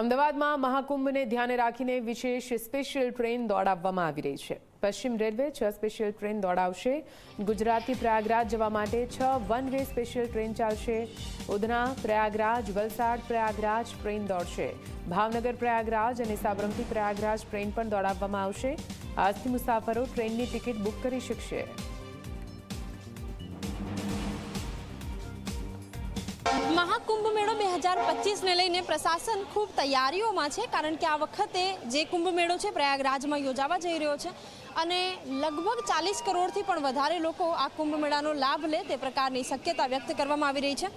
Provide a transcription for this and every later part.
અમદાવાદમાં મહાકુંભને ધ્યાને રાખીને વિશેષ સ્પેશિયલ ટ્રેન દોડાવવામાં આવી રહી છે। પશ્ચિમ રેલવે 6 સ્પેશિયલ ટ્રેન દોડાવશે। ગુજરાતથી પ્રયાગરાજ જવા માટે 6 વન વે સ્પેશિયલ ટ્રેન ચાલશે। ઉધના પ્રયાગરાજ, વલસાડ પ્રયાગરાજ ટ્રેન દોડશે। ભાવનગર પ્રયાગરાજ અને સાબરમતી પ્રયાગરાજ ટ્રેન પણ દોડાવવામાં આવશે। આજથી મુસાફરો ટ્રેનની ટિકિટ બુક કરી શકશે। महाकुंभ मेळो 2025 ने लईने प्रशासन खूब तैयारीओमां छे, कारण के आ वखते जे कुंभ मेळो छे प्रयागराजमां योजावा जई रह्यो छे અને લગભગ 40 કરોડથી પણ વધારે લોકો આ કુંભ મેળાનો લાભ લે તે પ્રકારની શક્યતા વ્યક્ત કરવામાં આવી રહી છે।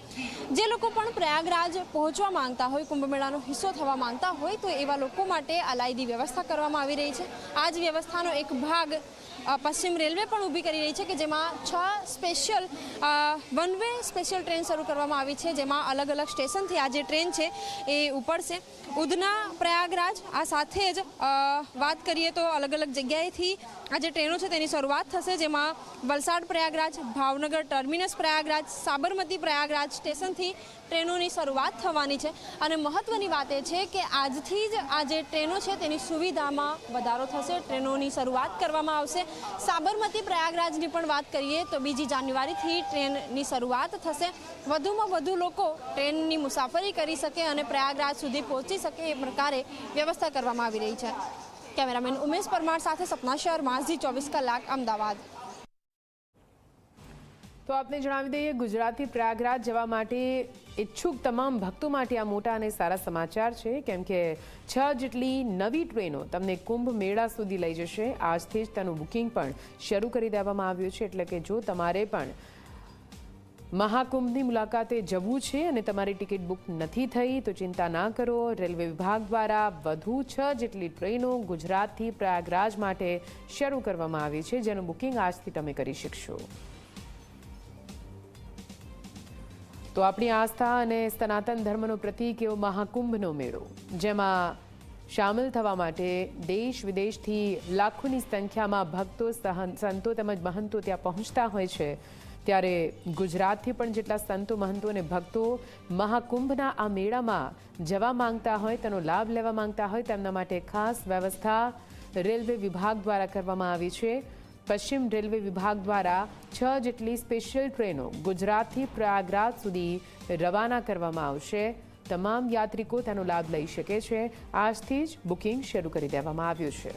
જે લોકો પણ પ્રયાગરાજ પહોંચવા માંગતા હોય, કુંભ મેળાનો હિસ્સો થવા માંગતા હોય તો એવા લોકો માટે અલાયદી વ્યવસ્થા કરવામાં આવી રહી છે। આ જ વ્યવસ્થાનો એક ભાગ પશ્ચિમ રેલવે પણ ઊભી કરી રહી છે કે જેમાં 6 special one way special train શરૂ કરવામાં આવી છે, જેમાં અલગ અલગ સ્ટેશનથી આ જે ટ્રેન છે એ ઉપડશે। ઉધના પ્રયાગરાજ આ સાથે જ વાત કરીએ તો અલગ અલગ જગ્યાએથી આ જે ટ્રેનો છે તેની શરૂઆત થશે, જેમાં વલસાડ પ્રયાગરાજ, ભાવનગર ટર્મિનસ પ્રયાગરાજ, સાબરમતી પ્રયાગરાજ સ્ટેશનથી ટ્રેનોની શરૂઆત થવાની છે। અને મહત્વની વાત એ છે કે આજથી જ આ જે ટ્રેનો છે તેની સુવિધામાં વધારો થશે, ટ્રેનોની શરૂઆત કરવામાં આવશે। સાબરમતી પ્રયાગરાજની પણ વાત કરીએ તો 2 જાન્યુઆરીથી ટ્રેનની શરૂઆત થશે। વધુમાં વધુ લોકો ટ્રેનની મુસાફરી કરી શકે અને પ્રયાગરાજ સુધી પહોંચી શકે એ પ્રકારે વ્યવસ્થા કરવામાં આવી રહી છે। કેમેરામેન ઉમેશ પરમાર સાથે સપના શર્મા, ઝી24 કલાક, અમદાવાદ। તો આપને જણાવી દઈએ, ગુજરાતથી પ્રયાગરાજ જવા માટે ઈચ્છુક તમામ ભક્તો માટે આ મોટા અને સારા સમાચાર છે, કેમ કે 6 જેટલી નવી ટ્રેનો તમને કુંભ મેળા સુધી લઈ જશે। આજથી જ તેનું બુકિંગ પણ શરૂ કરી દેવામાં આવ્યું છે, એટલે કે જો તમારે પણ મહાકુંભની મુલાકાતે જવું છે અને તમારી ટિકિટ બુક નથી થઈ તો ચિંતા ના કરો। રેલવે વિભાગ દ્વારા વધુ 6 જેટલી ટ્રેનો ગુજરાતથી પ્રયાગરાજ માટે શરૂ કરવામાં આવી છે, જેનું બુકિંગ આજથી તમે કરી શકશો। તો આપણી આસ્થા અને સનાતન ધર્મનો પ્રતીક એવો મહાકુંભનો મેળો, જેમાં શામેલ થવા માટે દેશ વિદેશથી લાખોની સંખ્યામાં ભક્તો, સંતો તેમજ મહંતો ત્યાં પહોંચતા હોય છે, ત્યારે ગુજરાતથી પણ જેટલા સંતો, મહંતો અને ભક્તો મહાકુંભના આ મેળામાં જવા માંગતા હોય, તેનો લાભ લેવા માંગતા હોય, તેમના માટે ખાસ વ્યવસ્થા રેલવે વિભાગ દ્વારા કરવામાં આવી છે। પશ્ચિમ રેલવે વિભાગ દ્વારા 6 જેટલી સ્પેશિયલ ટ્રેનો ગુજરાતથી પ્રયાગરાજ સુધી રવાના કરવામાં આવશે। તમામ યાત્રિકો તેનો લાભ લઈ શકે છે। આજથી જ બુકિંગ શરૂ કરી દેવામાં આવ્યું છે।